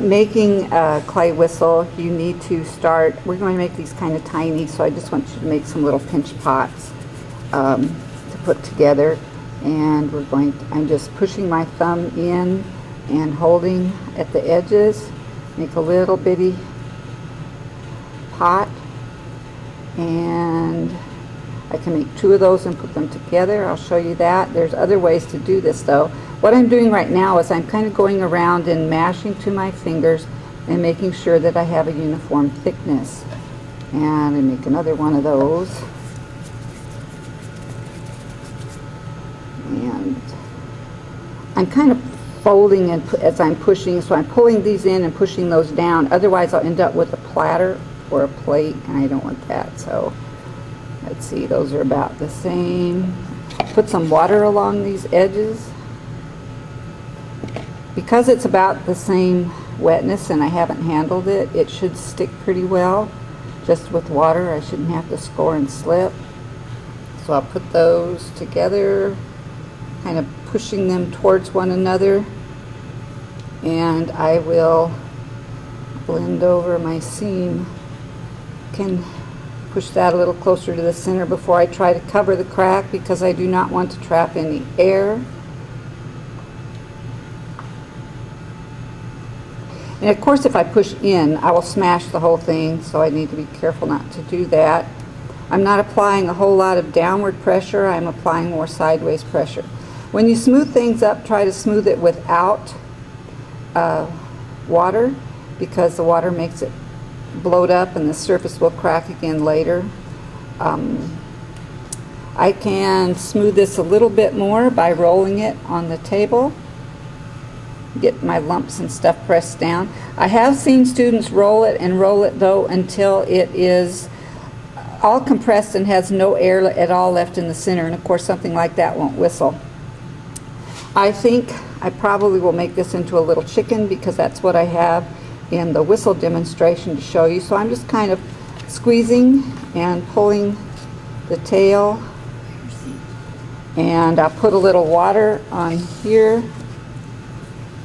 Making a clay whistle, you need to start, we're going to make these kind of tiny, so I just want you to make some little pinch pots to put together. And I'm just pushing my thumb in and holding at the edges, make a little bitty pot, and I can make 2 of those and put them together. I'll show you that. There's other ways to do this though. What I'm doing right now is I'm kind of going around and mashing to my fingers and making sure that I have a uniform thickness. And I make another one of those. And I'm kind of folding and as I'm pushing, so I'm pulling these in and pushing those down. Otherwise I'll end up with a platter or a plate, and I don't want that. So let's see, those are about the same. Put some water along these edges. Because it's about the same wetness and I haven't handled it, it should stick pretty well. Just with water, I shouldn't have to score and slip. So I'll put those together, kind of pushing them towards one another, and I will blend over my seam. Can push that a little closer to the center before I try to cover the crack, because I do not want to trap any air. And of course, if I push in, I will smash the whole thing, so I need to be careful not to do that. I'm not applying a whole lot of downward pressure, I'm applying more sideways pressure. When you smooth things up, try to smooth it without water, because the water makes it bloat up and the surface will crack again later. I can smooth this a little bit more by rolling it on the table. Get my lumps and stuff pressed down. I have seen students roll it though until it is all compressed and has no air at all left in the center, and of course something like that won't whistle. I think I probably will make this into a little chicken, because that's what I have in the whistle demonstration to show you. So I'm just kind of squeezing and pulling the tail, and I'll put a little water on here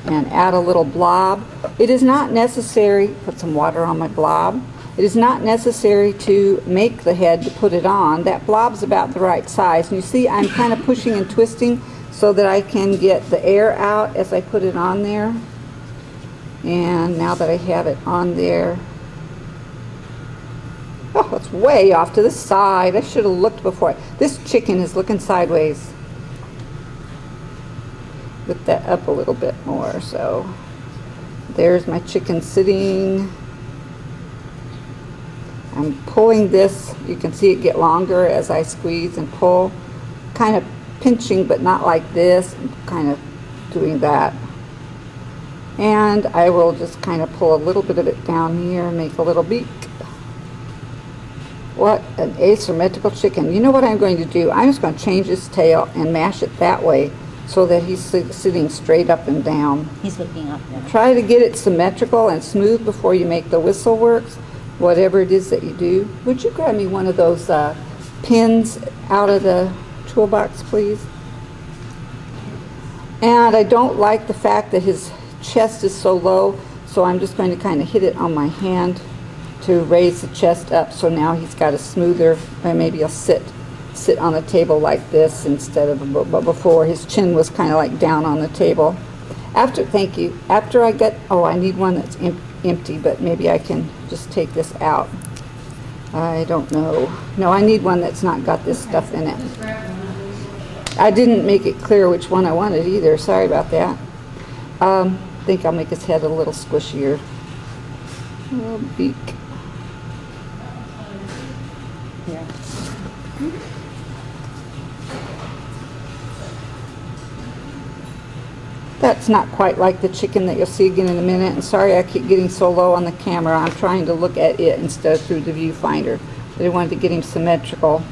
and add a little blob. It is not necessary, put some water on my blob. It is not necessary to make the head to put it on. That blob's about the right size. And you see I'm kind of pushing and twisting so that I can get the air out as I put it on there. And now that I have it on there, oh, it's way off to the side. I should have looked before. This chicken is looking sideways. Lift that up a little bit more. So there's my chicken sitting. I'm pulling this. You can see it get longer as I squeeze and pull. Kind of pinching, but not like this. Kind of doing that. And I will just kind of pull a little bit of it down here and make a little beak. What an asymmetrical chicken. You know what I'm going to do? I'm just going to change his tail and mash it that way, so that he's sitting straight up and down. He's looking up now. Try to get it symmetrical and smooth before you make the whistle works, whatever it is that you do. Would you grab me one of those pins out of the toolbox, please? And I don't like the fact that his chest is so low, so I'm just going to kind of hit it on my hand to raise the chest up, so now he's got a smoother, or maybe he'll sit on the table like this instead of, but before his chin was kind of like down on the table. Thank you. After I get, oh, I need one that's empty, but maybe I can just take this out. I don't know. No, I need one that's not got this stuff in it. I didn't make it clear which one I wanted either. Sorry about that. I think I'll make his head a little squishier. A little beak. Yeah. That's not quite like the chicken that you'll see again in a minute. And sorry I keep getting so low on the camera. I'm trying to look at it instead of through the viewfinder. But I wanted to get him symmetrical.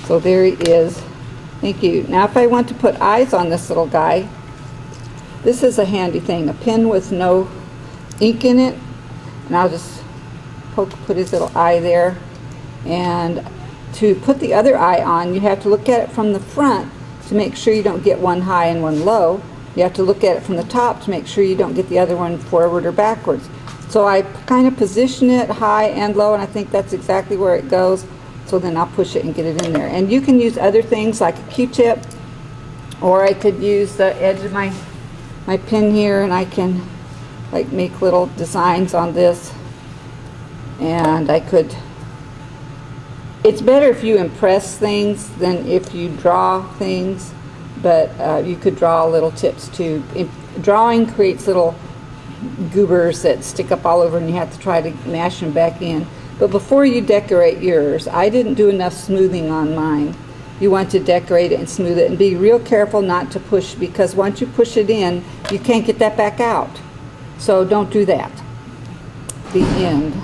So there he is. Thank you. Now if I want to put eyes on this little guy, this is a handy thing. A pen with no ink in it. And I'll just put his little eye there. And to put the other eye on, you have to look at it from the front to make sure you don't get one high and one low. You have to look at it from the top to make sure you don't get the other one forward or backwards. So I kind of position it high and low, and I think that's exactly where it goes. So then I'll push it and get it in there. And you can use other things like a Q-tip, or I could use the edge of my pin here, and I can like make little designs on this. And I could, it's better if you impress things than if you draw things, but you could draw little tips too. Drawing creates little goobers that stick up all over, and you have to try to mash them back in. But before you decorate yours, I didn't do enough smoothing on mine. You want to decorate it and smooth it, and be real careful not to push, because once you push it in, you can't get that back out. So don't do that. The end.